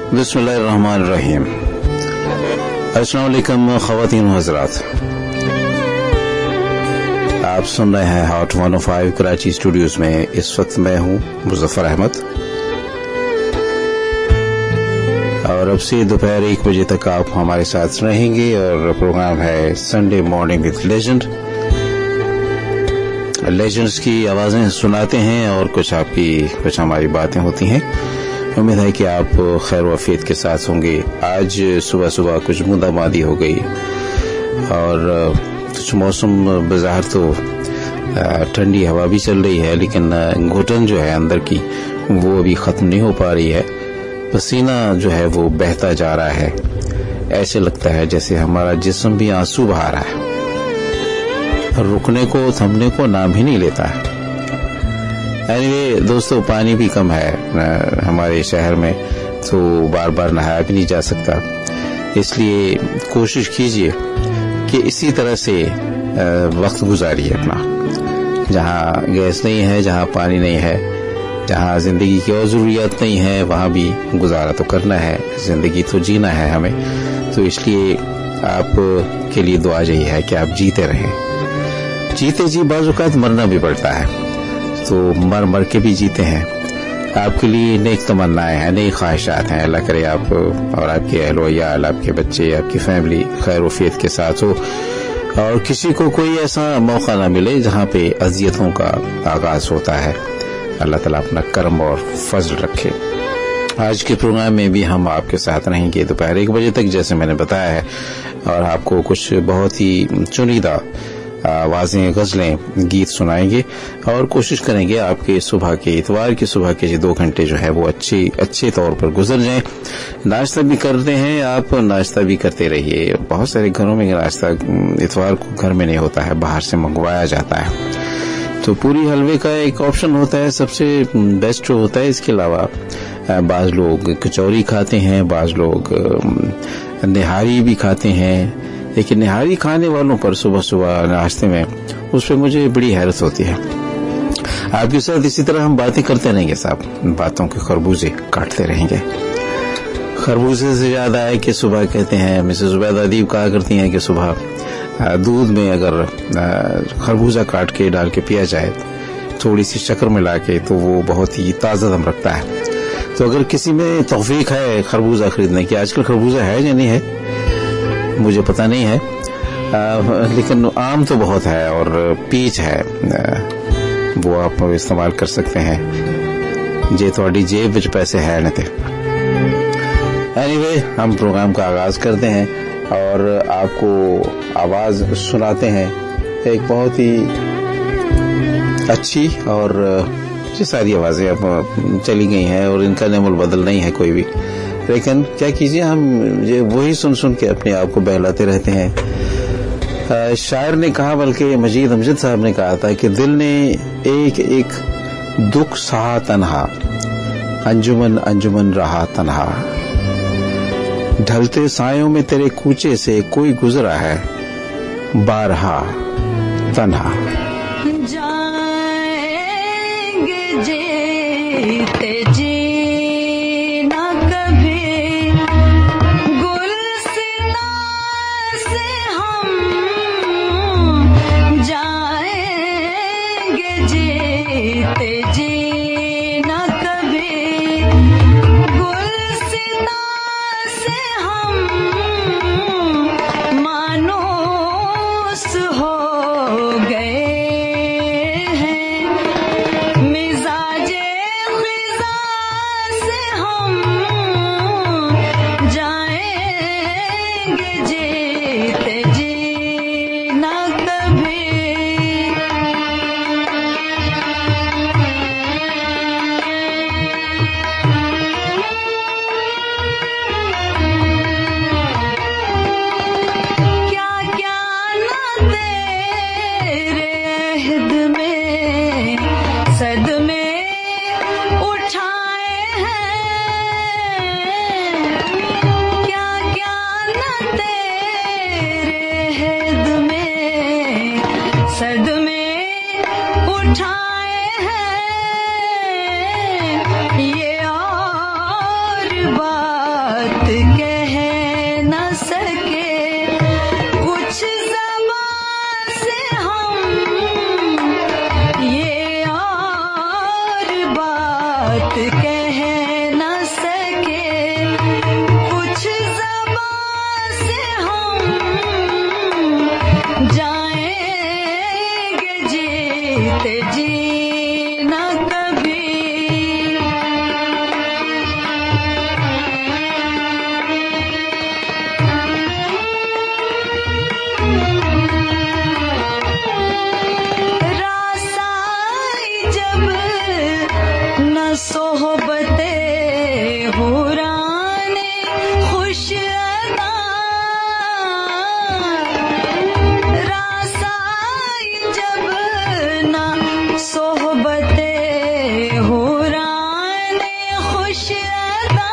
बिस्मिल्लाहिर्रहमानिर्रहीम। अस्सलाम वालेकुम ख़वातीन व हज़रात, आप सुन रहे हैं हॉट 105 कराची स्टूडियोज में। इस वक्त मैं हूं मुज़फ़्फ़र अहमद और अब से दोपहर 1 बजे तक आप हमारे साथ रहेंगे और प्रोग्राम है संडे मॉर्निंग विद लेजेंड्स की आवाज़ें सुनाते हैं और कुछ हमारी बातें होती हैं। उम्मीद है कि आप खैर वफीयत के साथ होंगे। आज सुबह सुबह कुछ बूंदाबांदी हो गई और कुछ मौसम बज़ाहिर तो ठंडी हवा भी चल रही है, लेकिन घुटन जो है अंदर की वो अभी ख़त्म नहीं हो पा रही है। पसीना जो है वो बहता जा रहा है, ऐसे लगता है जैसे हमारा जिस्म भी आंसू बहा रहा है, रुकने को थमने को नाम ही नहीं लेता है। एनीवे दोस्तों, पानी भी कम है हमारे शहर में, तो बार बार नहाया भी नहीं जा सकता। इसलिए कोशिश कीजिए कि इसी तरह से वक्त गुजारिए अपना। जहाँ गैस नहीं है, जहाँ पानी नहीं है, जहाँ जिंदगी की और ज़रूरियात नहीं है, वहाँ भी गुजारा तो करना है, जिंदगी तो जीना है हमें। तो इसलिए आप के लिए दुआ यही है कि आप जीते रहें। जीते जी बाज़-औक़ात मरना भी पड़ता है, तो मर के भी जीते हैं। आपके लिए नेक तमन्नाएं हैं, नई ख्वाहिशात हैं। अल्लाह करे आप और आपके अहल व याल, आपके बच्चे, आपकी फैमिली खैर वफीयत के साथ हो और किसी को कोई ऐसा मौका ना मिले जहाँ पे अज़ियतों का आगाज होता है। अल्लाह ताला अपना करम और फजल रखे। आज के प्रोग्राम में भी हम आपके साथ रहेंगे दोपहर 1 बजे तक, जैसे मैंने बताया है, और आपको कुछ बहुत ही चुनिंदा आवाज़ें, गज़लें, गीत सुनाएंगे और कोशिश करेंगे आपके सुबह के इतवार की सुबह के 2 घंटे जो है वो अच्छे तौर पर गुजर जाएं। नाश्ता भी करते हैं आप, नाश्ता भी करते रहिए। बहुत सारे घरों में नाश्ता इतवार को घर में नहीं होता है, बाहर से मंगवाया जाता है। तो पूरी हलवे का एक ऑप्शन होता है, सबसे बेस्ट जो होता है। इसके अलावा बाज़ लोग कचौरी खाते हैं, बाज़ लोग निहारी भी खाते हैं। लेकिन निहारी खाने वालों पर सुबह सुबह नाश्ते में, उस पर मुझे बड़ी हैरत होती है। आपके साथ इसी तरह हम बातें करते रहेंगे साहब, बातों के खरबूजे काटते रहेंगे। खरबूजे से याद आया कि सुबह कहते हैं, मिसेस ज़ुबैदा अदीब कहा करती हैं कि सुबह दूध में अगर खरबूजा काट के डाल के पिया जाए, थोड़ी सी शक्कर मिला के, तो वो बहुत ही ताज़ा दम रखता है। तो अगर किसी में तौफीक है खरबूजा खरीदने की, आजकल खरबूजा है या नहीं है मुझे पता नहीं है, लेकिन आम तो बहुत है और पीच है, वो आप इस्तेमाल कर सकते हैं जे थोड़ी जेब विच पैसे है न थे। एनीवे, हम प्रोग्राम का आगाज करते हैं और आपको आवाज सुनाते हैं एक बहुत ही अच्छी, और ये सारी आवाजें अब चली गई हैं और इनका नेमुल बदल नहीं है कोई भी, लेकिन क्या कीजिए, हम ये वही सुन के अपने आप को बहलाते रहते हैं। शायर ने कहा, बल्कि मजीद अमजद साहब ने कहा था कि दिल ने एक एक दुख सहा तन्हा, अंजुमन अंजुमन रहा तन्हा, ढलते सायों में तेरे कूचे से कोई गुजरा है बारहा तन्हा। जाएंगे जीते जी मिजाजे खिजा بات کہہ نہ سکے کچھ زبان سے ہم جائیں گے جیتے جی نہ کبھی صحبت حوران خوش ادا راس آئی جب نہ صحبت حوران خوش ادا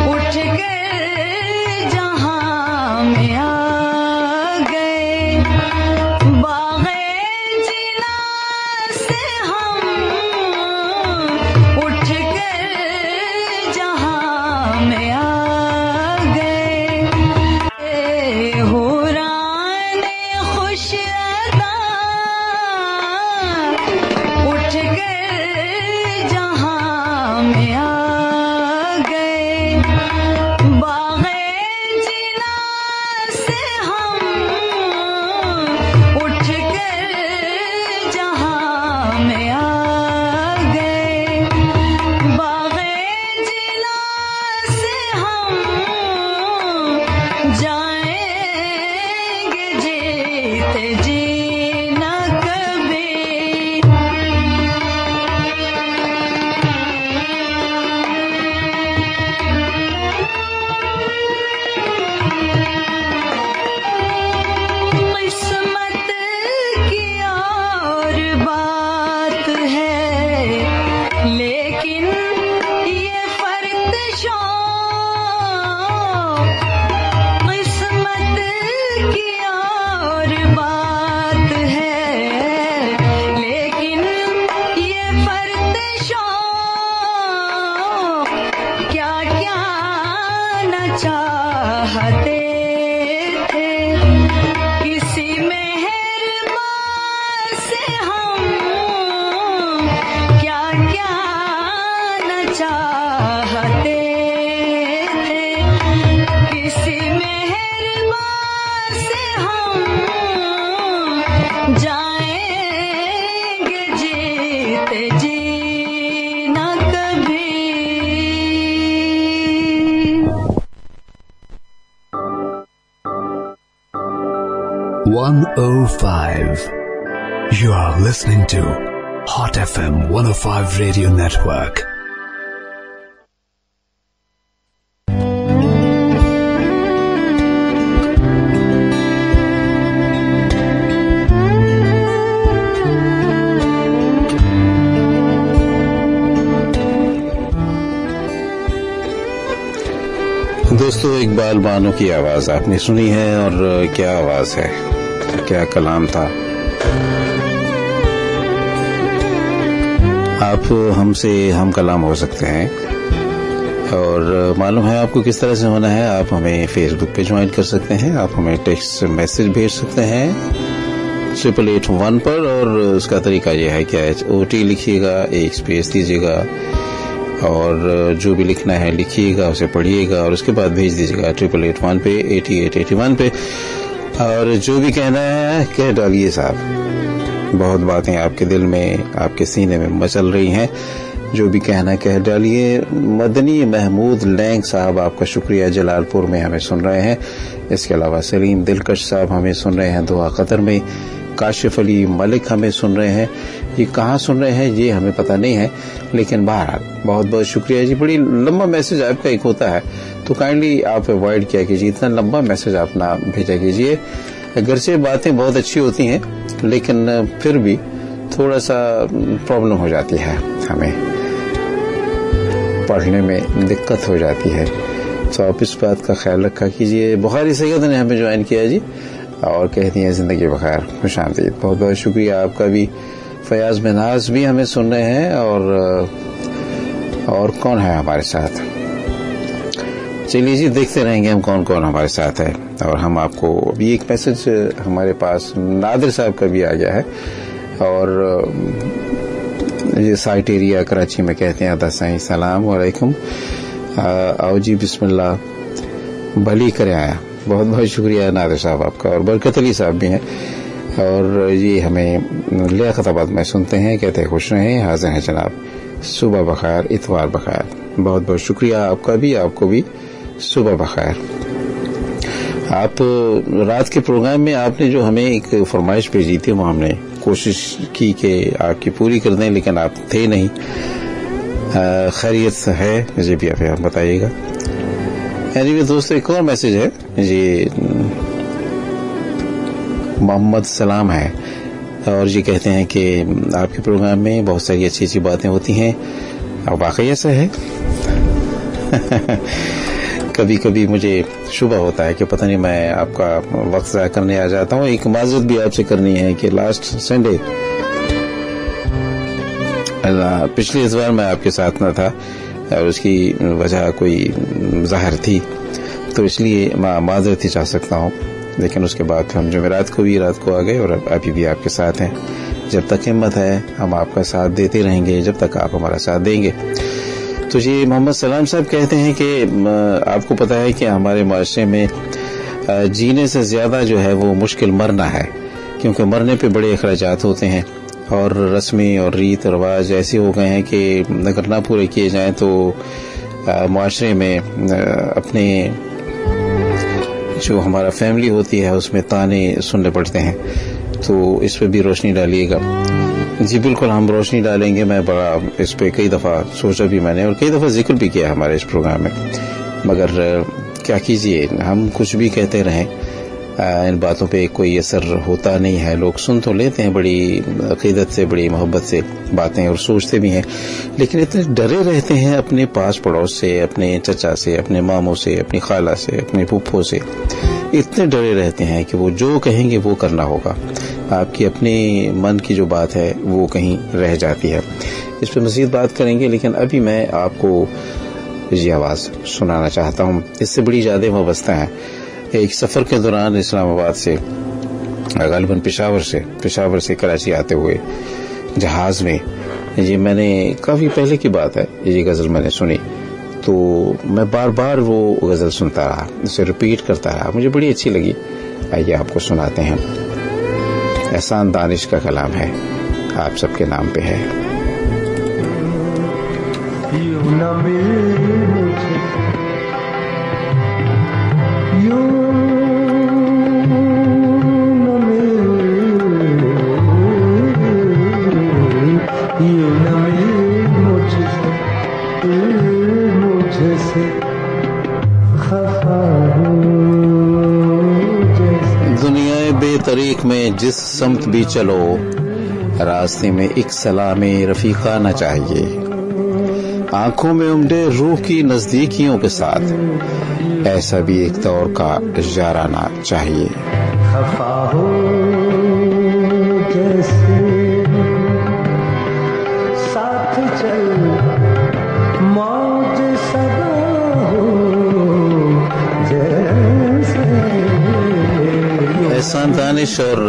اٹھ کر جہاں میں آ گئے باغ جنا سے ہم اٹھ کر جہاں میں آ گئے حوران خوش ادا اٹھ کر جہاں میں آ گئے باغ جنا سے ہم اٹھ کر جہاں میں آ گئے باغ جنا سے ہم جائیں گے جیتے جی نہ کبھی قسمت کی اور بات ہے لیکن یہ فرد قسمت کی اور بات ہے لیکن یہ فرد کیا کیا نہ چاہتے تھے کسی مہربان سے ہم کیا کیا نہ چاہتے تھے کسی مہربان سے ہم جائیں گے جیتے جی نہ کبھی 105. You are listening to Hot FM 105 Radio Network. دوستو اقبال بانو کی آواز آپ نے سنی ہے اور کیا آواز ہے کیا کلام تھا. آپ ہم سے ہم کلام ہو سکتے ہیں اور معلوم ہے آپ کو کس طرح سے ہونا ہے. آپ ہمیں فیس بک پہ جوائن کر سکتے ہیں, آپ ہمیں ٹیکسٹ میسج بھیج سکتے ہیں 8881 پر, اور اس کا طریقہ یہ ہے کہ OT لکھیے گا, ایک اسپیس دیجیے گا اور جو بھی لکھنا ہے لکھیے گا, اسے پڑھیے گا اور اس کے بعد بھیج دیجیے گا 8881 پہ 8881 پہ. اور جو بھی کہنا ہے کہہ ڈالیے صاحب. بہت باتیں آپ کے دل میں آپ کے سینے میں مچل رہی ہیں, جو بھی کہنا کہہ ڈالیے. مدنی محمود لینگ صاحب آپ کا شکریہ, جلال پور میں ہمیں سن رہے ہیں. اس کے علاوہ سلیم دلکش صاحب ہمیں سن رہے ہیں دعا قطر میں. کاشف علی ملک ہمیں سن رہے ہیں. یہ کہاں سن رہے ہیں یہ ہمیں پتہ نہیں ہے, لیکن بہرحال بہت بہت شکریہ جی. بڑی لمبا میسج آپ کا ایک ہوتا ہے تو کائنڈلی آپ اوائڈ کیا کیجیے, اتنا لمبا میسج آپ نہ بھیجا کیجیے. اگرچہ باتیں بہت اچھی ہوتی ہیں لیکن پھر بھی تھوڑا سا پرابلم ہو جاتی ہے, ہمیں پڑھنے میں دقت ہو جاتی ہے, تو آپ اس بات کا خیال رکھا کیجیے. بخاری سید نے ہمیں جوائن کیا جی اور کہتی ہیں زندگی بخیر, خوش آمدید. بہت بہت شکریہ آپ کا بھی. فیاض مناز بھی ہمیں سن رہے ہیں. اور کون ہے ہمارے ساتھ, چلیے جی دیکھتے رہیں گے ہم کون کون ہمارے ساتھ ہے. اور ہم آپ کو ابھی ایک میسج ہمارے پاس نادر صاحب کا بھی آ گیا ہے, اور जी साइट एरिया कराची में कहते हैं अदा साईं सलाम वालेकुम। आओ जी बिस्मिल्लाह भली करे आया। बहुत बहुत शुक्रिया नादिर साहब आपका, और बरकत अली साहब भी हैं और ये हमें लियाकताबाद में सुनते हैं, कहते हैं खुश रहें, हाजिर हैं जनाब, सुबह बखैर, इतवार बखैर। बहुत बहुत शुक्रिया आपका भी, आपको भी सुबह बखैर। आप रात के प्रोग्राम में आपने जो हमें एक फरमाइश भेजी थी वो हमने कोशिश की कि आपकी पूरी कर दें, लेकिन आप थे नहीं। खैरियत है जी भी आप बताइएगा। एनीवे दोस्तों, एक और मैसेज है जी, मोहम्मद सलाम है और ये कहते हैं कि आपके प्रोग्राम में बहुत सारी अच्छी अच्छी बातें होती हैं। और वाकई ऐसा है। कभी कभी मुझे शुबा होता है कि पता नहीं मैं आपका वक्त ज़ाया करने आ जाता हूँ। एक माजरत भी आपसे करनी है कि लास्ट संडे पिछले इस बार मैं आपके साथ न था और उसकी वजह कोई ज़ाहिर थी, तो इसलिए मैं माजरत ही चाह सकता हूँ। लेकिन उसके बाद हम जुमेरात को आ गए और अभी भी आपके साथ हैं। जब तक हिम्मत है हम आपका साथ देते रहेंगे, जब तक आप हमारा साथ देंगे। तो जी मोहम्मद सलाम साहब कहते हैं कि आपको पता है कि हमारे माशरे में जीने से ज़्यादा जो है वो मुश्किल मरना है, क्योंकि मरने पे बड़े अखराजात होते हैं और रस्में और रीत रवाज ऐसे हो गए हैं कि अगर ना पूरे किए जाएं तो माशरे में अपने जो हमारा फैमिली होती है उसमें ताने सुनने पड़ते हैं। तो इस पे भी रोशनी डालिएगा। जी बिल्कुल, हम रोशनी डालेंगे। मैं बड़ा इस पे कई दफ़ा सोचा भी मैंने और कई दफ़ा जिक्र भी किया हमारे इस प्रोग्राम में, मगर क्या कीजिए, हम कुछ भी कहते रहें इन बातों पे कोई असर होता नहीं है। लोग सुन तो लेते हैं बड़ी अकीदत से, बड़ी मोहब्बत से बातें और सोचते भी हैं, लेकिन इतने डरे रहते हैं अपने पास पड़ोस से, अपने चचा से, अपने मामों से, अपनी खाला से, अपनी फूफो से। इतने डरे रहते हैं कि वो जो कहेंगे वो करना होगा। आपकी अपनी मन की जो बात है वो कहीं रह जाती है। इस पर मज़ीद बात करेंगे, लेकिन अभी मैं आपको ये आवाज़ सुनाना चाहता हूँ। इससे बड़ी ज़्यादा वाबस्ता है। एक सफ़र के दौरान इस्लामाबाद से, गालिबन पेशावर से कराची आते हुए जहाज़ में, ये मैंने काफ़ी पहले की बात है, ये गज़ल मैंने सुनी तो मैं बार बार वो गज़ल सुनता रहा, उसे रिपीट करता रहा, मुझे बड़ी अच्छी लगी। आइए आपको सुनाते हैं। एहसान दानिश का कलाम है, आप सबके नाम पे है। यूं न मिल मुझे, यूं न मिल, यूं न मिल मुझसे खफा हूँ जैसे। दुनिया बेतरीक में जिस समत भी चलो, रास्ते में एक सलाम रफीकाना चाहिए। आंखों में उमड़े रूह की नजदीकियों के साथ ऐसा भी एक दौर का इजाराना चाहिए। खफा हो जैसे साथ चल, मौज सदा हो जैसे। एहसान दानिश और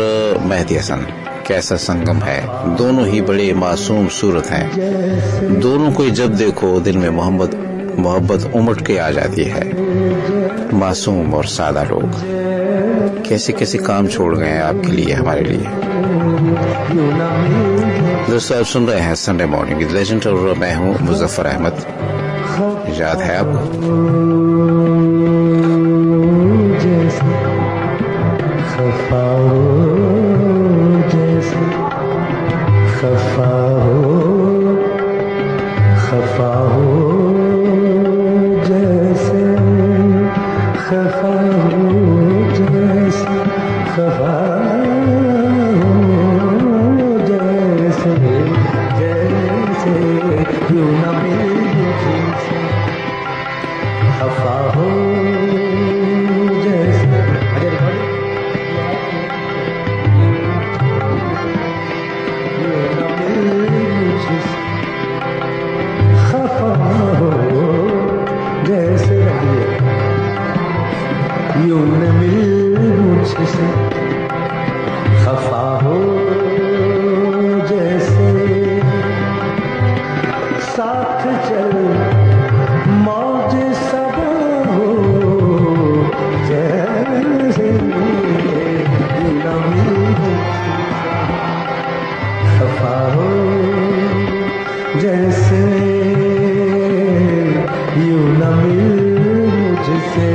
मेहदी हसन कैसा संगम है। दोनों ही बड़े मासूम सूरत हैं। दोनों को जब देखो दिल में मोहब्बत उमड़ के आ जाती है। मासूम और सादा लोग कैसे कैसे काम छोड़ गए हैं आपके लिए, हमारे लिए। दोस्तों आप सुन रहे हैं संडे मॉर्निंग विद लेजेंड और मैं हूँ मुजफ्फर अहमद। याद है आपको? चल मौज सबा हो जैसे खफा हो जैसे यूं न मिल मुझसे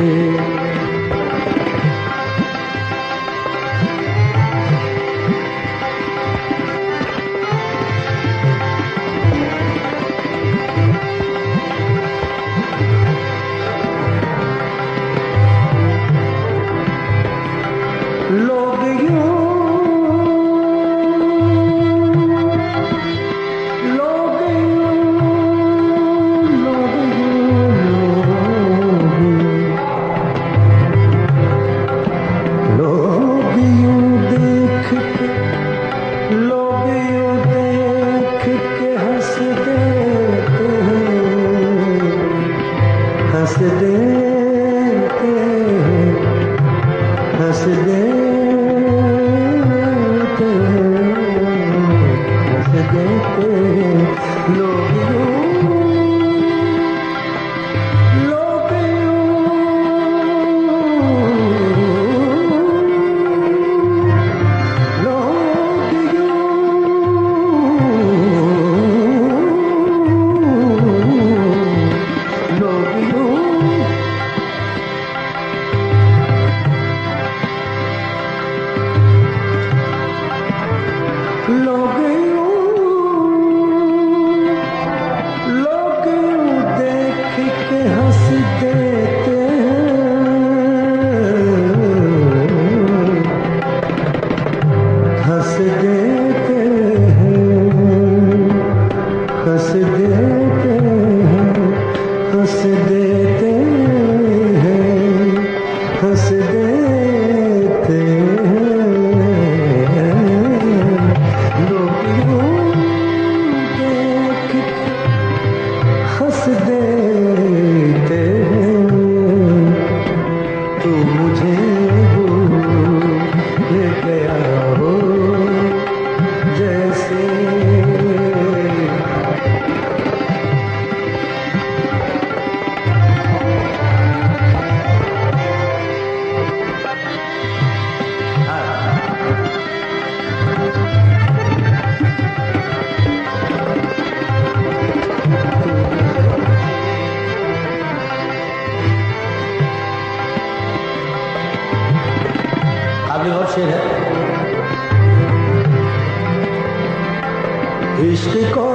इश्क को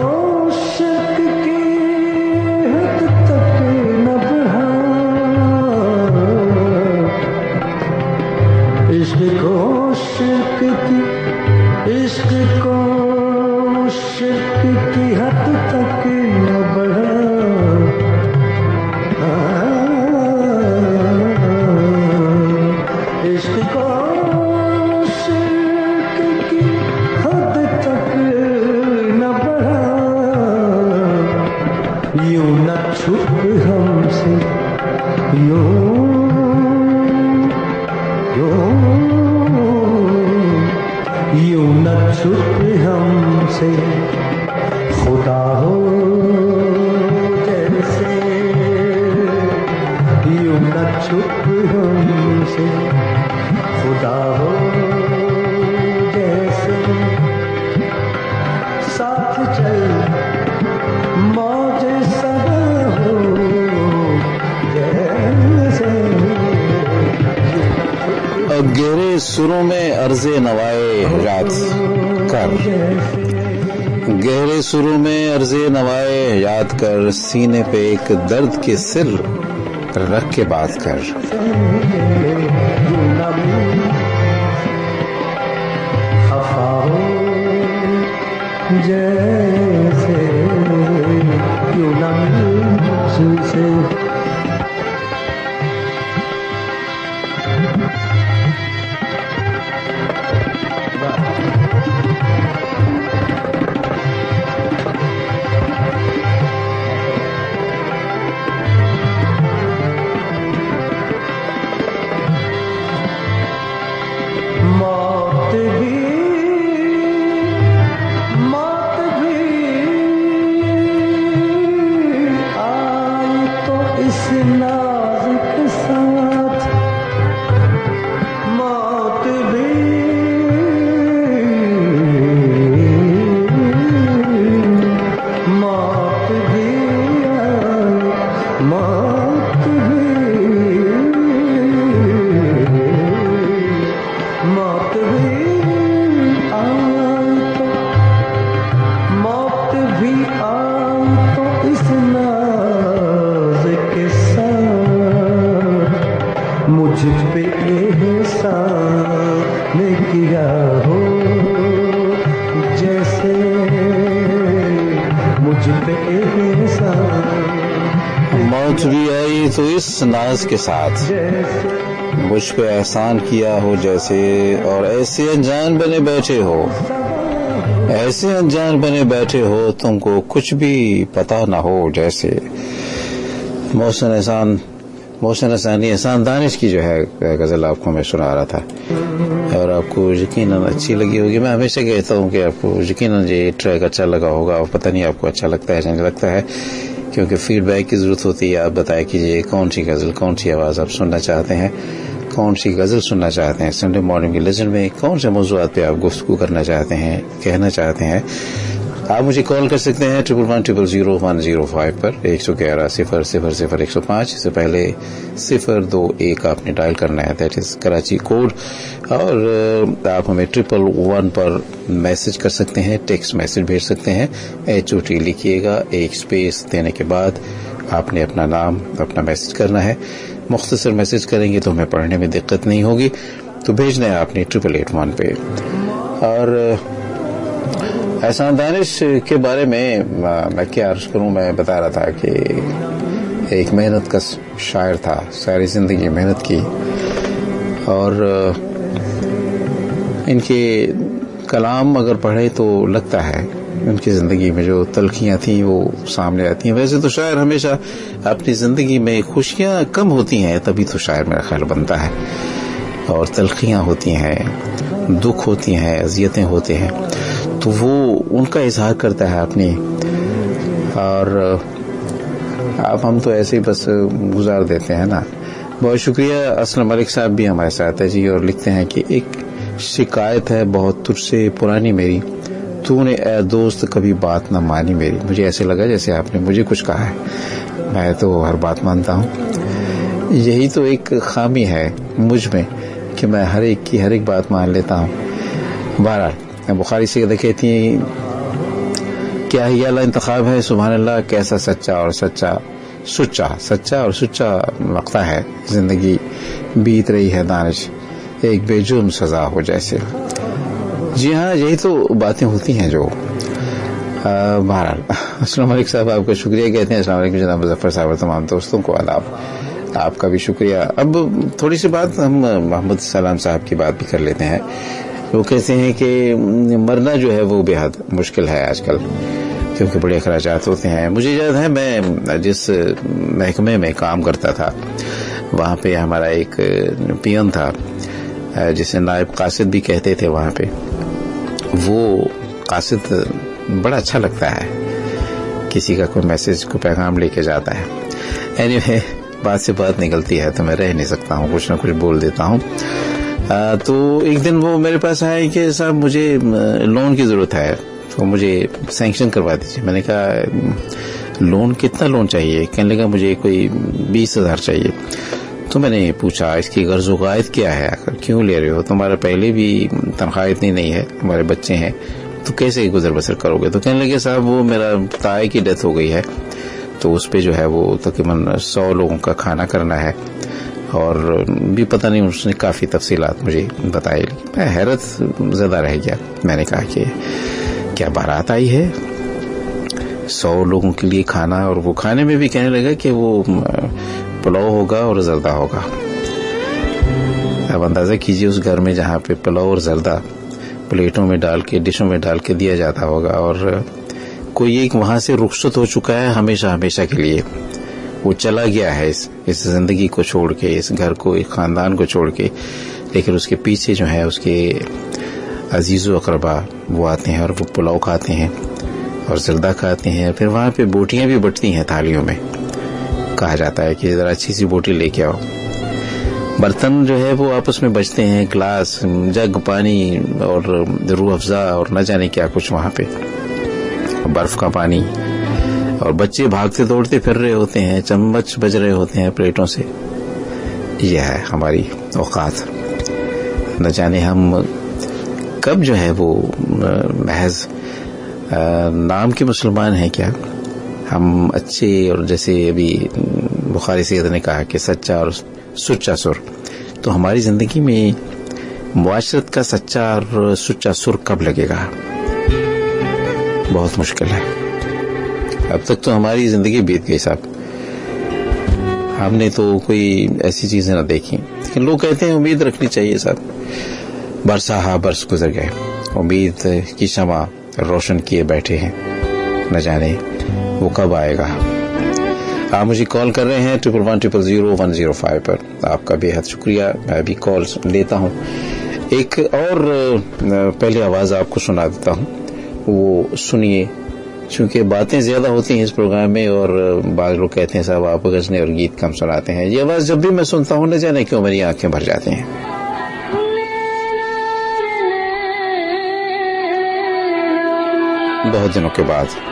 शक की हद तक न बढ़ा, इश्क को शक की, इश्क को शक की हद तक न बढ़ा, इश्क को शक की हद तक न बढ़ा, यूं न छुप हमसे, यूं न छुप हमसे, खुदा हो जैसे, यूं न छुप हमसे, खुदा हो जैसे, साथ चल मौज सदा हो जैसे। गहरे सुरों में अर्ज़े नवाए याद कर, गहरे सुरों में अर्ज़े नवाए याद कर, सीने पे एक दर्द के सिर रख के बात कर। खफा हो जैसे, यूं न मुझसे, मौत भी मुझ पे एहसान किया हो, जैसे मुझ पे एहसान मौत भी आई तो इस नाज के साथ, मुझ पे एहसान किया हो जैसे, और ऐसे अनजान बने बैठे हो, ऐसे अनजान बने बैठे हो तुमको कुछ भी पता ना हो जैसे। मोहसिन हसानी एहसान दानिश की जो है गज़ल आपको मैं सुना रहा था, और आपको यकीनन अच्छी लगी होगी। मैं हमेशा कहता हूँ कि आपको यकीनन ये ट्रैक अच्छा लगा होगा, और पता नहीं आपको अच्छा लगता है या नहीं लगता है, क्योंकि फीडबैक की ज़रूरत होती है। आप बताएं कि ये कौन सी गज़ल, कौन सी आवाज़ आप सुनना चाहते हैं, कौन सी गज़ल सुनना चाहते हैं संडे मॉर्निंग की लिजन में, कौन से मौज़ूआत पे आप गुफ्तगू करना चाहते हैं, कहना चाहते हैं। आप मुझे कॉल कर सकते हैं 11100105 पर 111-000-105। इससे पहले 021 आपने डायल करना है, दैट इज कराची कोड। और आप हमें 111 पर मैसेज कर सकते हैं, टेक्स्ट मैसेज भेज सकते हैं। HOT लिखिएगा, एक स्पेस देने के बाद आपने अपना नाम, अपना मैसेज करना है। मुख्तसर मैसेज करेंगे तो हमें पढ़ने में दिक्कत नहीं होगी, तो भेजना है आपने 8881 पे। और एहसान दानिश के बारे में मैं क्या अर्ज करूं, मैं बता रहा था कि एक मेहनत का शायर था, सारी जिंदगी मेहनत की, और इनके कलाम अगर पढ़े तो लगता है उनकी जिंदगी में जो तलखियां थी वो सामने आती हैं। वैसे तो शायर हमेशा अपनी जिंदगी में खुशियां कम होती हैं तभी तो शायर मेरा ख्याल बनता है, और तलखियां होती हैं, दुख होती हैं, अजियतें होते हैं, तो वो उनका इजहार करता है अपनी। और अब हम तो ऐसे ही बस गुजार देते हैं ना। बहुत शुक्रिया। असलम मलिक साहब भी हमारे साथ है जी, और लिखते हैं कि एक शिकायत है बहुत तुझसे पुरानी मेरी, तूने ए दोस्त कभी बात न मानी मेरी। मुझे ऐसे लगा जैसे आपने मुझे कुछ कहा है, मैं तो हर बात मानता हूँ। यही तो एक खामी है मुझ में कि मैं हर एक की हर एक बात मान लेता हूँ। बहरहाल बुखारी से कहती हैं, क्या ही अल्लाह इंतखाब है, सुभान अल्लाह, कैसा सच्चा और सच्चा और सुच्चा वक्ता है, जिंदगी बीत रही है दानिश, एक बेजुर्म सजा हो जैसे। जी हाँ, यही तो बातें होती हैं जो। बहरहाल अस्सलाम वालेकुम साहब, आपका शुक्रिया कहते हैं। अस्सलाम वालेकुम जनाब मुजफ्फर साहब और तमाम दोस्तों को आदाब, आपका भी शुक्रिया। अब थोड़ी सी बात हम मोहम्मद सलाम साहब की बात भी कर लेते हैं। वो कहते हैं कि मरना जो है वो बेहद मुश्किल है आजकल, क्योंकि बड़े अखराजात होते हैं। मुझे याद है मैं जिस महकमे में काम करता था वहाँ पे हमारा एक पियन था जिसे नायब कासिद भी कहते थे वहाँ पे। वो कासिद बड़ा अच्छा लगता है, किसी का कोई मैसेज को पैगाम लेके जाता है। एनीवे बात से बात निकलती है तो मैं रह नहीं सकता हूँ, कुछ ना कुछ बोल देता हूँ। तो एक दिन वो मेरे पास आए कि साहब मुझे लोन की जरूरत है, तो मुझे सैंक्शन करवा दीजिए। मैंने कहा लोन, कितना लोन चाहिए? कहने लगा मुझे कोई 20,000 चाहिए। तो मैंने पूछा इसकी गर्ज वगायत क्या है, आखिर क्यों ले रहे हो? तुम्हारा पहले भी तनख्वाह इतनी नहीं है, हमारे बच्चे हैं, तो कैसे गुजर बसर करोगे? तो कहने लगे साहब वो मेरा ताए की डेथ हो गई है, तो उस पे जो है वो तकरीबन 100 लोगों का खाना करना है, और भी पता नहीं, उसने काफी तफसीलात मुझे बताई। मैं हैरत ज़्यादा रह गया। मैंने कहा कि क्या बारात आई है 100 लोगों के लिए खाना, और वो खाने में भी कहने लगा कि वो पुलाव होगा और जर्दा होगा। अब अंदाजा कीजिए उस घर में जहाँ पे पुलाव और जर्दा प्लेटों में डाल के, डिशों में डाल के दिया जाता होगा, और कोई एक वहां से रुखसत हो चुका है हमेशा हमेशा के लिए, वो चला गया है इस जिंदगी को छोड़ के, इस घर को, इस खानदान को छोड़ के, लेकिन उसके पीछे जो है उसके अजीज़ो अकरबा वो आते हैं और वो पुलाव खाते हैं और जर्दा खाते हैं। फिर वहाँ पे बोटियां भी बटती हैं थालियों में, कहा जाता है कि जरा अच्छी सी बोटी लेके आओ। बर्तन जो है वो आपस में बचते हैं, ग्लास, जग, पानी और रूह अफ़ज़ा और न जाने क्या कुछ वहाँ पे, बर्फ का पानी, और बच्चे भागते दौड़ते फिर रहे होते हैं, चम्मच बज रहे होते हैं प्लेटों से। यह है हमारी औकात। न जाने हम कब जो है वो महज नाम के मुसलमान हैं क्या? हम अच्छे, और जैसे अभी बुखारी सैयद ने कहा कि सच्चा और सुच्चा सुर, تو ہماری زندگی میں معاشرت کا سچا اور سچا سر کب لگے گا؟ بہت مشکل ہے. اب تک تو ہماری زندگی بیت گئی صاحب, ہم نے تو کوئی ایسی چیزیں نہ دیکھی, لیکن لوگ کہتے ہیں امید رکھنی چاہیے صاحب. برسا برس گزر گئے, امید کی شمع روشن کیے بیٹھے ہیں, نہ جانے وہ کب آئے گا. آپ مجھے کال کر رہے ہیں 11100105 پر, آپ کا بے حد شکریہ. میں بھی کال لیتا ہوں. ایک اور پہلی آواز آپ کو سنا دیتا ہوں, وہ سنیے, چونکہ باتیں زیادہ ہوتی ہیں اس پروگرام میں اور بعض لوگ کہتے ہیں صاحب آپ غزلیں اور گیت کم سناتے ہیں. یہ آواز جب بھی میں سنتا ہوں نہ جانے کیوں میری آنکھیں بھر جاتی ہیں. بہت دنوں کے بعد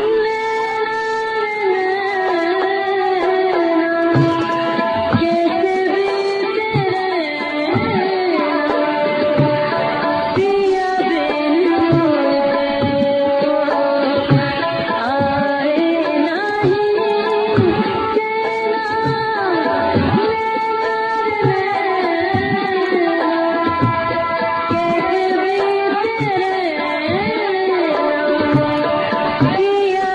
Yeah.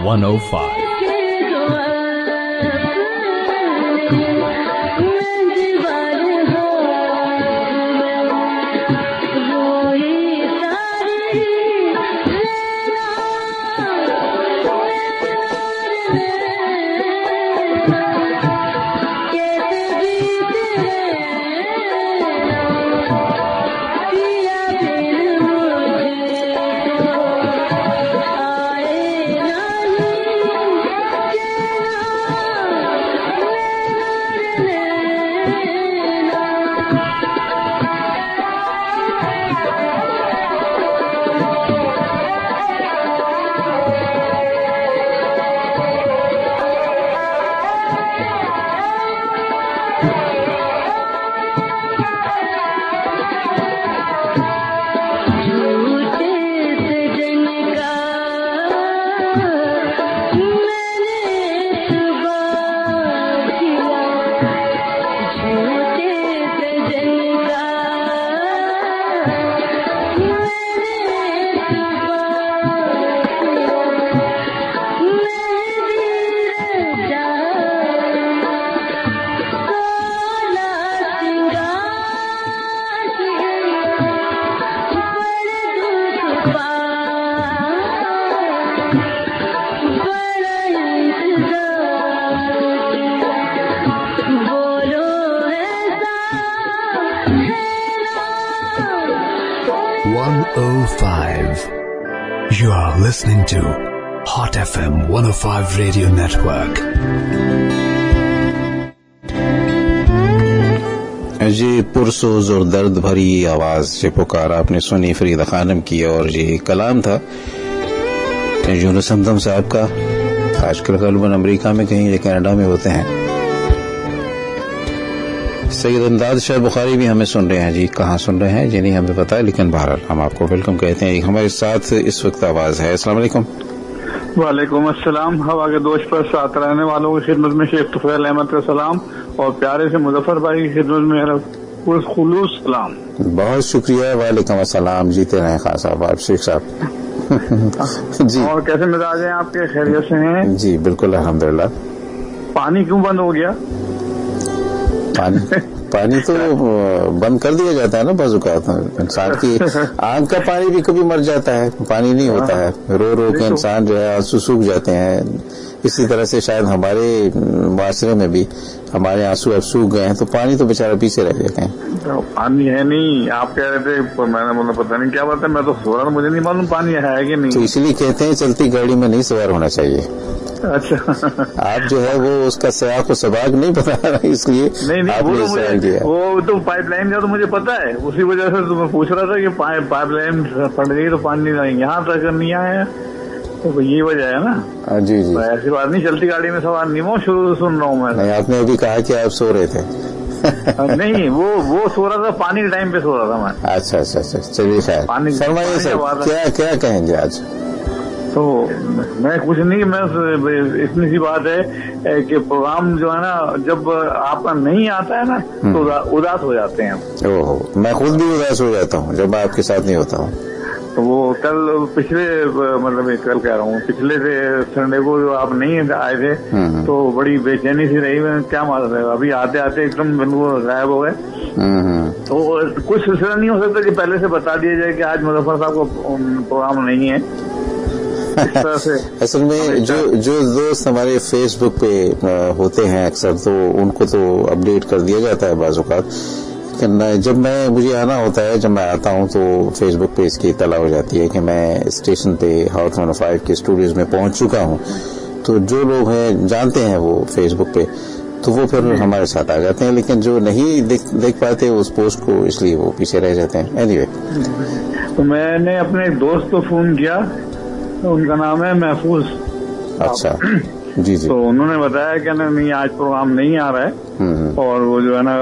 105. You are listening to Hot FM 105 Radio Network. जी पुरसोज और दर्द भरी आवाज से पुकार आपने सुनी फरीदा खानम की, और ये कलाम था यूनुस हमदम साहब का। आजकल गलबन अमेरिका में कहीं या कनाडा में होते हैं। सैयद इमदाद शाह बुखारी भी हमें सुन रहे हैं जी। कहाँ सुन रहे हैं जी नहीं हमें पता है, लेकिन बहरहाल हम आपको वेलकम कहते हैं। हमारे साथ इस वक्त आवाज है। अस्सलाम वालेकुम। वालेकुम अस्सलाम। हवा के दोष पर साथ रहने वालों की खिदमत में शेख तुफैल अहमद का सलाम, और प्यारे से मुजफ्फर भाई की खिदमत में मेरा खुलूस सलाम। बहुत शुक्रिया। वालेकुम अस्सलाम। जीते रहे खान साहब, आप शेख साहब जी। और कैसे मिजाज हैं आपके, खैरियत से हैं? जी बिल्कुल अल्हम्दुलिल्लाह। पानी क्यों बंद हो गया? पानी तो बंद कर दिया जाता है ना बाज़-औक़ात। इंसान की आंख का पानी भी कभी मर जाता है, पानी नहीं होता है। रो रो के इंसान जो है आंसू सूख जाते हैं। इसी तरह से शायद हमारे माशरे में भी हमारे आंसू अब सूख गए हैं, तो पानी तो बेचारा पीछे रह गए हैं। पानी है नहीं, आप कह रहे थे, मैंने बोला पता नहीं क्या बात है, मैं तो सो रहा, मुझे नहीं मालूम पानी है कि नहीं। तो इसलिए कहते हैं चलती गाड़ी में नहीं सवार होना चाहिए। अच्छा आप जो है वो उसका सयाक सबाक नहीं पता रहा, इसलिए नहीं आपने सवाल किया। वो तो पाइपलाइन का तो मुझे पता है, उसी वजह से तो मैं पूछ रहा था कि पाइपलाइन फट गई तो पानी यहाँ तक नहीं आया, तो ये वजह है ना। जी जी, ऐसी बात नहीं, चलती गाड़ी में सवार नहीं हूँ, शुरू से सुन रहा हूँ मैं। नहीं, आपने अभी कहा कि आप सो रहे थे। नहीं, वो सो रहा था, पानी के टाइम पे सो रहा था मैं। अच्छा अच्छा अच्छा, चलिए खैर, फरमाइए सर, क्या कहेंगे आज? तो मैं कुछ नहीं, मैं इतनी सी बात है कि प्रोग्राम जो है ना, जब आपका नहीं आता है ना तो उदास हो जाते हैं। ओहो, मैं खुद भी उदास हो जाता हूँ जब मैं आपके साथ नहीं होता हूँ। तो वो कल कल कह रहा हूँ, पिछले संडे को जो आप नहीं आए थे तो बड़ी बेचैनी सी रही। मैं क्या मालूम है, अभी आते आते एकदम गायब हो गए। तो कुछ सिलसिला नहीं हो सकता कि पहले से बता दिया जाए कि आज मुजफ्फर साहब को प्रोग्राम नहीं है। असल में जो दोस्त हमारे फेसबुक पे होते हैं अक्सर, तो उनको तो अपडेट कर दिया जाता है बाज़-औक़ात। जब मुझे आना होता है, जब मैं आता हूँ तो फेसबुक पे इसकी इत्तला हो जाती है कि मैं स्टेशन पे हॉट 105 के स्टूडियोज में पहुंच चुका हूँ। तो जो लोग हैं जानते हैं वो फेसबुक पे, तो वो फिर हमारे साथ आ जाते हैं, लेकिन जो नहीं देख पाते उस पोस्ट को, इसलिए वो पीछे रह जाते हैं। एनीवे, तो मैंने अपने एक दोस्त को फोन किया, उनका नाम है महफूज। अच्छा जी जी। तो उन्होंने बताया कि नहीं आज प्रोग्राम नहीं आ रहा है, और वो जो है ना,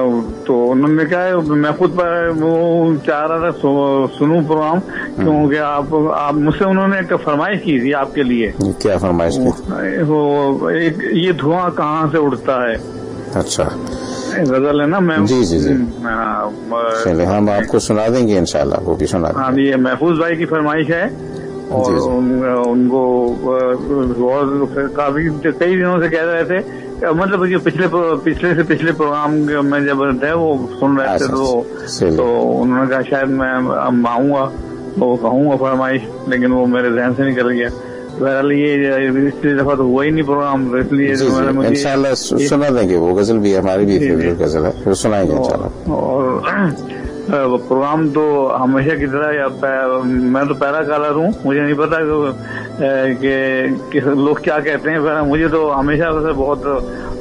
तो उन्होंने कहा है, मैं खुद वो चाह रहा था सुनूं प्रोग्राम, क्योंकि आप मुझसे उन्होंने एक फरमाइश की थी आपके लिए। क्या फरमाइश की? वो एक ये धुआं कहाँ से उड़ता है। अच्छा, गजल है ना। मैं जी जी जी, चलिए हम आपको सुना देंगे इंशाल्लाह, वो भी सुना देंगे। हाँ, ये महफूज भाई की फरमाइश है और उनको काफी कई दिनों से कह रहे थे, मतलब ये पिछले प्रोग्राम में जब थे वो सुन रहे थे तो उन्होंने कहा शायद मैं आऊंगा वो कहूंगा फरमाइश, लेकिन वो मेरे ध्यान से निकल गया। बहरहाल ये इस दफा तो हुआ ही नहीं प्रोग्राम, तो इसलिए इंशाल्लाह सुना देंगे। वो गजल भी हमारी भी फेवरेट गजल है, वो सुनाएंगे इंशाल्लाह। और प्रोग्राम तो हमेशा की तरह मैं तो पैरा कॉलर हूँ, मुझे नहीं पता कि लोग क्या कहते हैं, मुझे तो हमेशा से बहुत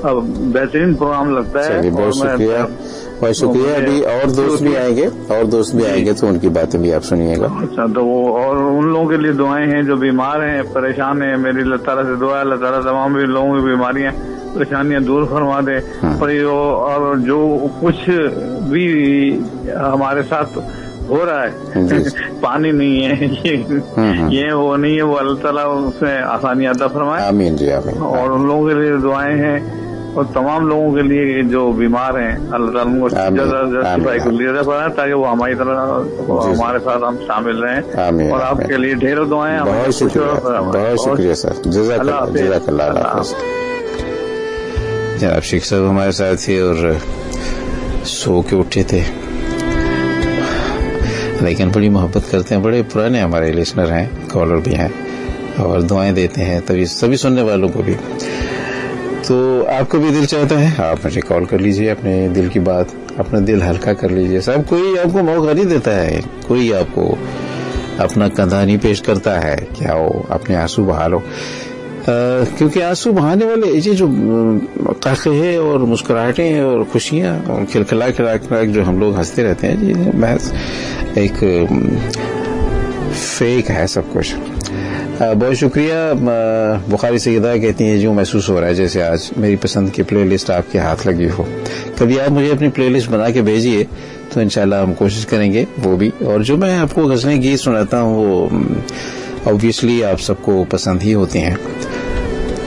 बेहतरीन प्रोग्राम लगता है। बहुत शुक्रिया, बहुत शुक्रिया। अभी और दोस्त भी आएंगे तो उनकी बातें भी आप सुनिएगा। अच्छा, तो वो और उन लोगों के लिए दुआएं हैं जो बीमार हैं, परेशान हैं। मेरी अल्लाह ताला से दुआ है, अल्लाह ताला तमाम भी लोगों की बीमारियां परेशानियां दूर फरमा दे। और जो कुछ भी हमारे साथ हो रहा है पानी नहीं है, ये वो नहीं है, वो अल्लाह ताला उसमें आसानी अता फरमाए। आमीन जी, आमीन। और उन लोगों के लिए दुआएं हैं, और तमाम लोगों के लिए जो बीमार हैं अल्लाह ताला उनको जल्दी फरमाए, ताकि वो हमारी तरह हमारे साथ हम शामिल रहें। और आपके लिए ढेरों दुआएं। बहुत शुक्रिया सर, जज़ाकल्लाह। जनाब शेख साहब हमारे साथ थे और सो के उठे थे, लेकिन बड़ी मोहब्बत करते हैं, बड़े पुराने हमारे लिसनर हैं, कॉलर भी हैं और दुआएं देते हैं तभी सभी सुनने वालों को भी। तो आपको भी दिल चाहता है, आप मुझे कॉल कर लीजिए, अपने दिल की बात, अपना दिल हल्का कर लीजिए। साहब कोई आपको मौका नहीं देता है, कोई आपको अपना कंधा नहीं पेश करता है कि आओ अपने आंसू बहा लो, क्योंकि आंसू बहाने वाले ये जो काक़े और मुस्कुराहटें और खुशियां और खिलखिला जो हम लोग हंसते रहते हैं, ये महज एक फेक है सब कुछ। बहुत शुक्रिया। बुखारी सईदा कहती हैं जो महसूस हो रहा है जैसे आज मेरी पसंद की प्लेलिस्ट आपके हाथ लगी हो। कभी आप मुझे अपनी प्लेलिस्ट बना के भेजिए तो इंशाल्लाह हम कोशिश करेंगे वो भी। और जो मैं आपको गज़लें गीत सुनाता हूँ वो ऑब्वियसली आप सबको पसंद ही होते हैं,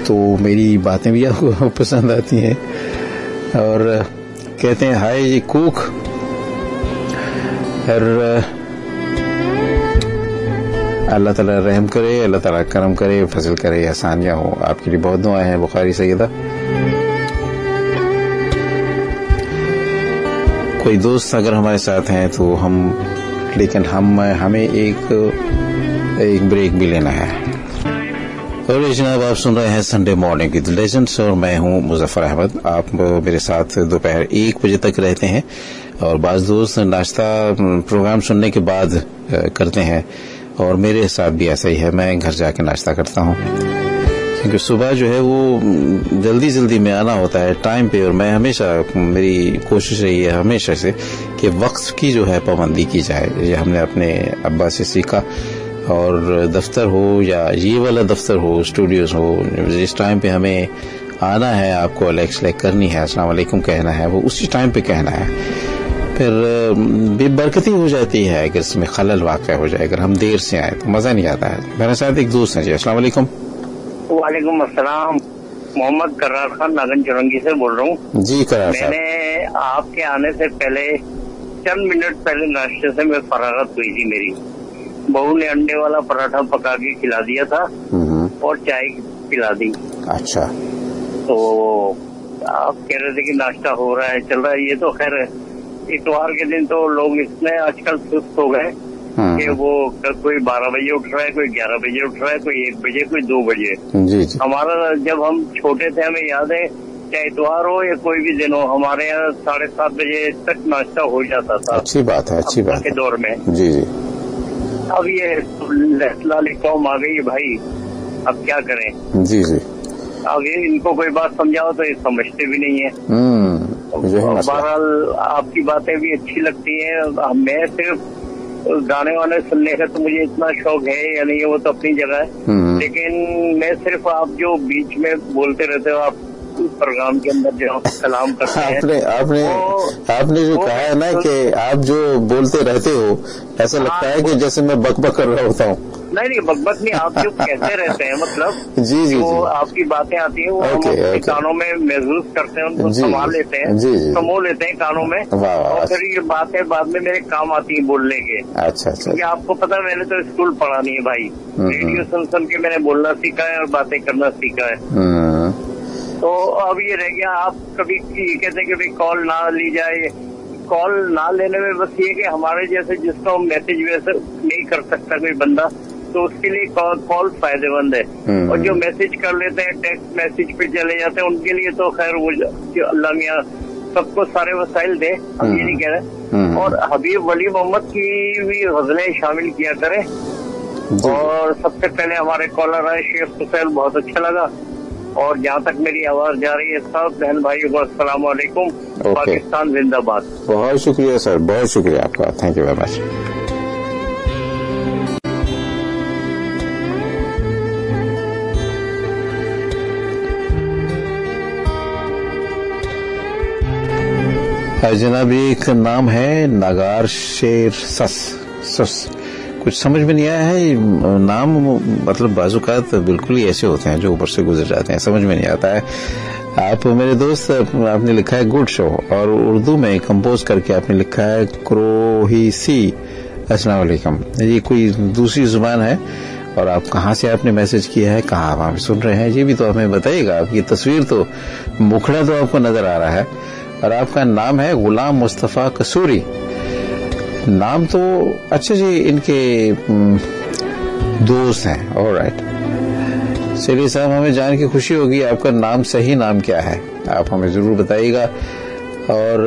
तो मेरी बातें भी आपको पसंद आती हैं। और कहते हैं हाय ये कूक, अल्लाह ताला रहम करे, अल्लाह ताला करम करे, फजल करे, आसानियां हो। आपके लिए बहुत दुआएं हैं बुखारी सईदा। कोई दोस्त अगर हमारे साथ हैं तो हमें एक ब्रेक भी लेना है। और जनाब आप सुन रहे हैं संडे मॉर्निंग विद लेजेंड्स और मैं हूं मुजफ्फर अहमद। आप मेरे साथ दोपहर 1 बजे तक रहते हैं और बाज़ दोस्त नाश्ता प्रोग्राम सुनने के बाद करते हैं, और मेरे साथ भी ऐसा ही है, मैं घर जाके नाश्ता करता हूँ क्योंकि सुबह जो है वो जल्दी में आना होता है टाइम पे। और मैं हमेशा, मेरी कोशिश रही है हमेशा से कि वक्त की जो है पाबंदी की जाए। ये हमने अपने अब्बा से सीखा। और दफ्तर हो या ये वाला दफ्तर हो, स्टूडियोज हो, जिस टाइम पे हमें आना है, आपको अलैक्स करनी है, अस्सलाम वालेकुम कहना है, वो उसी टाइम पे कहना है। फिर बेबरकती हो जाती है अगर इसमें खलल वाक़ हो जाए, अगर हम देर से आए तो मजा नहीं आता है। मेरे साथ एक दोस्त है जी, अस्सलाम वालेकुम। वालेकुम अस्सलाम, मोहम्मद करार खान नागन चुरंगी से बोल रहा हूँ। जी करार साहब, मैंने आपके आने से पहले चंद मिनट पहले नाश्ते से मैं फरागत हुई थी। मेरी बहू ने अंडे वाला पराठा पका के खिला दिया था और चाय पिला दी। अच्छा, तो आप कह रहे थे कि नाश्ता हो रहा है, चल रहा है। ये तो खैर इतवार के दिन तो लोग इसमें आजकल सुस्त हो गए कि वो कोई 12 बजे उठ रहा है, कोई 11 बजे उठ रहा है, कोई 1 बजे, कोई 2 बजे। जी। हमारा जब हम छोटे थे हमें याद है, चाहे इतवार हो या कोई भी दिन हो, हमारे यहाँ 7:30 बजे तक नाश्ता हो जाता था। अच्छी बात है, अच्छी बात के दौर में। जी। अब ये लाली कौम आ गई है भाई, अब क्या करें। जी। अब ये इनको कोई बात समझाओ तो ये समझते भी नहीं है। बहरहाल आपकी बातें भी अच्छी लगती हैं। मैं सिर्फ गाने वाने सुनने का तो मुझे इतना शौक है या नहीं है वो तो अपनी जगह है, लेकिन मैं सिर्फ आप जो बीच में बोलते रहते हो, आप प्रोग्राम के अंदर जो सलाम करते हैं, आपने जो कहा है ना कि आप जो बोलते रहते हो, ऐसा लगता है कि जैसे मैं बकबक कर रहा होता हूँ। नहीं बकबक नहीं, आप जो कहते रहते हैं मतलब जी जी वो जी आपकी बातें आती हैं वो हम अपने कानों में महसूस करते हैं, उनको संभाल लेते हैं, समो लेते हैं कानों में, और फिर ये बातें बाद में मेरे काम आती है बोलने के। अच्छा अच्छा। क्योंकि आपको पता है मैंने तो स्कूल पढ़ा नहीं है भाई, रेडियो सुन के मैंने बोलना सीखा है और बातें करना सीखा है। तो अब ये रह गया, आप कभी ये कहते हैं कि भाई कॉल ना ली जाए, कॉल ना लेने में बस ये कि हमारे जैसे जिसको मैसेज वैसे नहीं कर सकता कोई बंदा, तो उसके लिए कॉल फायदेमंद है। और जो मैसेज कर लेते हैं टेक्स्ट मैसेज पे चले जाते हैं, उनके लिए तो खैर वो अल्लाह मियां सबको सारे वसाइल दे, हम ये नहीं कह रहे। और हबीब वली मोहम्मद की भी गजलें शामिल किया करें। और सबसे पहले हमारे कॉलर आए शेख हुसैन, बहुत अच्छा लगा। और जहाँ तक मेरी आवाज जा रही है सब बहन भाइयों को अस्सलाम वालेकुम, पाकिस्तान जिंदाबाद। बहुत शुक्रिया सर, बहुत शुक्रिया आपका, थैंक यू वेरी मच। जनाब एक नाम है नगार शेर सस, कुछ समझ में नहीं आया है नाम, मतलब बाजुकात बिल्कुल ही ऐसे होते हैं जो ऊपर से गुजर जाते हैं, समझ में नहीं आता है। आप मेरे दोस्त, आपने लिखा है गुड शो, और उर्दू में कंपोज करके आपने लिखा है क्रोहीसी। अस्सलाम वालेकुम, ये कोई दूसरी जुबान है, और आप कहाँ से आपने मैसेज किया है, कहाँ आप हमें सुन रहे हैं, ये भी तो हमें बताइएगा। आपकी तस्वीर तो, मुखड़ा तो आपको नजर आ रहा है, और आपका नाम है गुलाम मुस्तफा कसूरी। नाम तो अच्छा जी, इनके दोस्त हैं, ऑलराइट। चलिए साहब, हमें जान के खुशी होगी आपका नाम, सही नाम क्या है आप हमें जरूर बताइएगा। और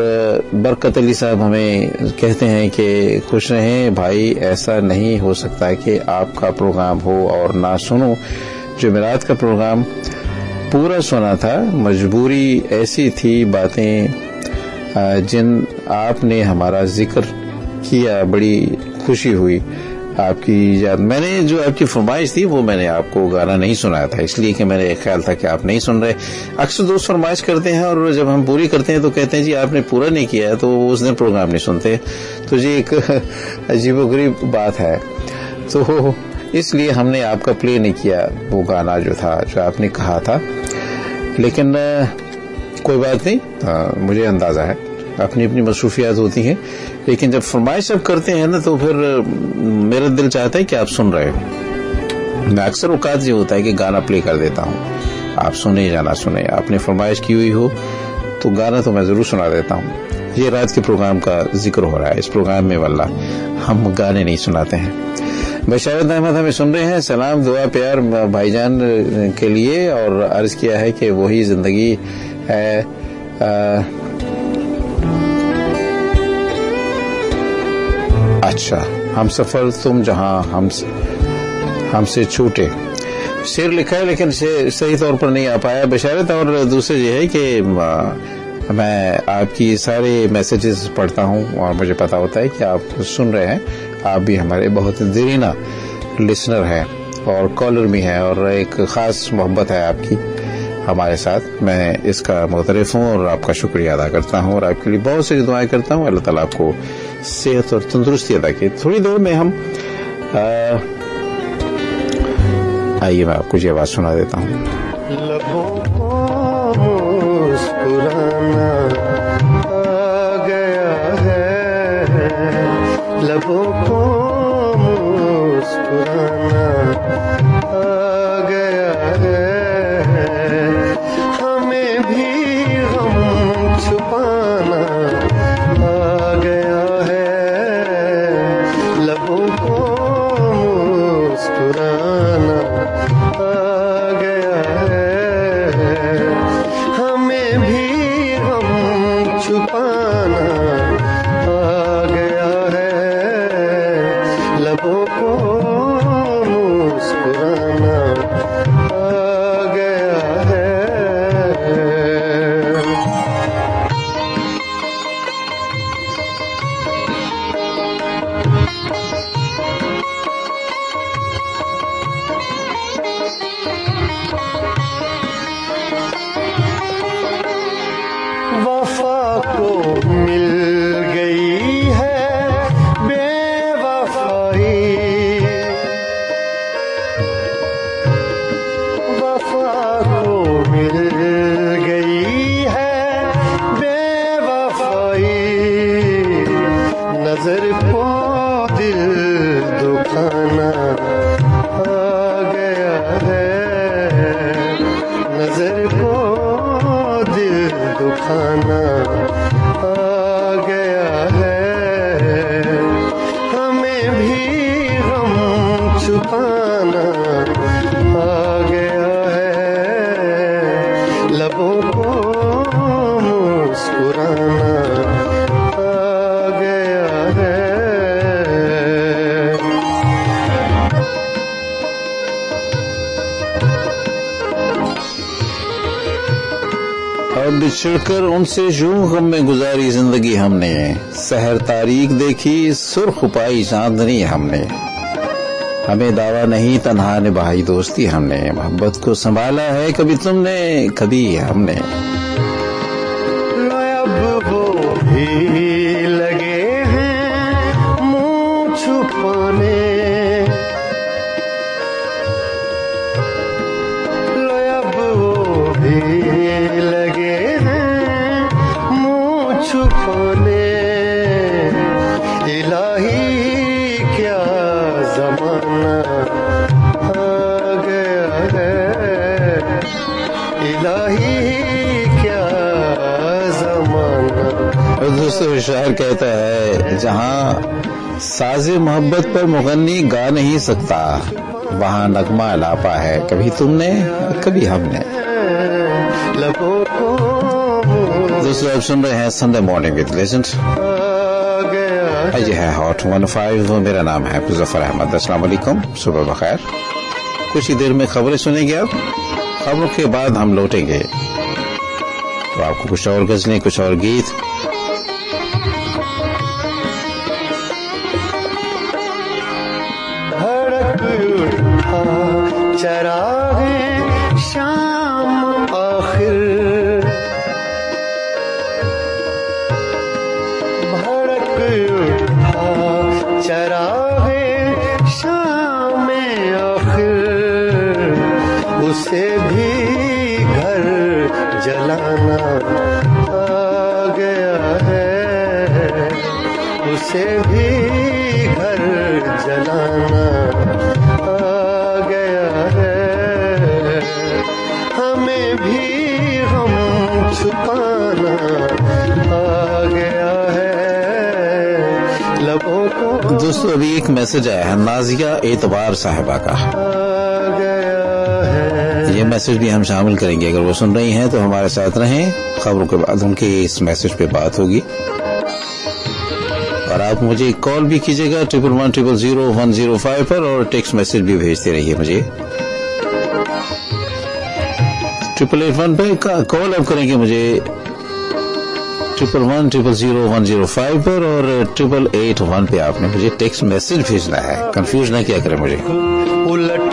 बरकत अली साहब हमें कहते हैं कि खुश रहें भाई, ऐसा नहीं हो सकता कि आपका प्रोग्राम हो और ना सुनो। जुमेरात का प्रोग्राम पूरा सुना था, मजबूरी ऐसी थी, बातें जिन आपने हमारा जिक्र किया, बड़ी खुशी हुई आपकी याद। मैंने जो आपकी फरमाइश थी वो मैंने आपको गाना नहीं सुनाया था, इसलिए कि मैंने ख्याल था कि आप नहीं सुन रहे। अक्सर दोस्त फरमाइश करते हैं और जब हम पूरी करते हैं तो कहते हैं जी आपने पूरा नहीं किया है, तो उस दिन प्रोग्राम नहीं सुनते। तो जी एक अजीबोगरीब बात है, तो इसलिए हमने आपका प्ले नहीं किया वो गाना जो था, जो आपने कहा था। लेकिन कोई बात नहीं, मुझे अंदाजा है अपनी अपनी मसरूफियात होती हैं, लेकिन जब फरमाइश आप करते हैं ना तो फिर मेरा दिल चाहता है कि आप सुन रहे हो। मैं अक्सर औकात ये होता है कि गाना प्ले कर देता हूँ, आप सुने या ना सुने, आपने फरमाइश की हुई हो तो गाना तो मैं जरूर सुना देता हूँ। ये रात के प्रोग्राम का जिक्र हो रहा है, इस प्रोग्राम में वल्ला हम गाने नहीं सुनाते हैं। बशारत अहमद हमें सुन रहे हैं, सलाम दुआ प्यार भाईजान के लिए, और अर्ज किया है कि वही जिंदगी है। अच्छा, हम सफर तुम जहां हमसे छूटे, शेर लिखा है लेकिन सही तौर पर नहीं आ पाया बशारत। और दूसरे ये है कि मैं आपकी सारे मैसेजेस पढ़ता हूं और मुझे पता होता है कि आप सुन रहे हैं, आप भी हमारे बहुत देरीना लिसनर हैं और कॉलर भी हैं, और एक खास मोहब्बत है आपकी हमारे साथ। मैं इसका मुतरफ हूँ और आपका शुक्रिया अदा करता हूँ, और आपके लिए बहुत सारी दुआएं करता हूँ। अल्लाह ताला आपको सेहत और तंदुरुस्ती अदा की। थोड़ी देर में हम आइए मैं आपको ये आवाज सुना देता हूँ। लबों को मुस्कुराना आ गया है, लबों को मुस्कुराना आ गया है, हमें भी गम छुपाना आ गया है, लबों को मुस्कुराना आ गया है, हमें भी गम छुपाना आ गया है, लबों को मुस्कुराना आ गया है। सुखाना आ गया है, हमें भी गम छुपाना आ गया है, लबों को मुस्कुराना आ गया है। और बिछड़कर उनसे यूं गम में गुजारी जिंदगी हमने, सहर तारीख देखी सुर्ख पाई चांदनी हमने, हमें दावा नहीं तन्हा निभाई दोस्ती हमने, मोहब्बत को संभाला है कभी तुमने कभी हमने। अब वो भी लगे हैं मुंह छुपाने, अब वो भी लगे हैं मुंह छुपाने, इलाही क्या जमाना आ गया है, इलाही क्या जमाना। और दोस्तों शायर कहता है, जहां साज़े मोहब्बत पर मुगन्नी गा नहीं सकता, वहां नगमा लापा है कभी तुमने कभी हमने। दोस्तों आप सुन रहे हैं संडे मॉर्निंग विद लेजेंड, ये है हॉट 105। मेरा नाम है मुजफ्फर अहमद। अस्सलाम वालेकुम, सुबह बखैर। कुछ ही देर में खबरें सुनेंगे आप, खबरों के बाद हम लौटेंगे तो आपको कुछ और गजलें कुछ और गीत। धड़क उठा चरागे शाम आखिर, भड़क उठा चरागे शाम आखिर, उसे भी घर जलाना आ गया है, उसे भी घर जलाना आ गया है, हमें भी हम छुपाना आ गया है, लबों को। दोस्तों अभी एक मैसेज आया है नाजिया एतबार साहिबा का, आ गया है। ये मैसेज भी हम शामिल करेंगे। अगर वो सुन रही हैं तो हमारे साथ रहें, खबरों के बाद उनके इस मैसेज पे बात होगी। और आप मुझे कॉल भी कीजिएगा 111000105 पर, और टेक्स्ट मैसेज भी भेजते रहिए मुझे 881 पे कॉल आप करेंगे मुझे 111000105 पर, और 8881 पे आपने मुझे टेक्स्ट मैसेज भेजना है। कंफ्यूज ना किया करें मुझे। उलट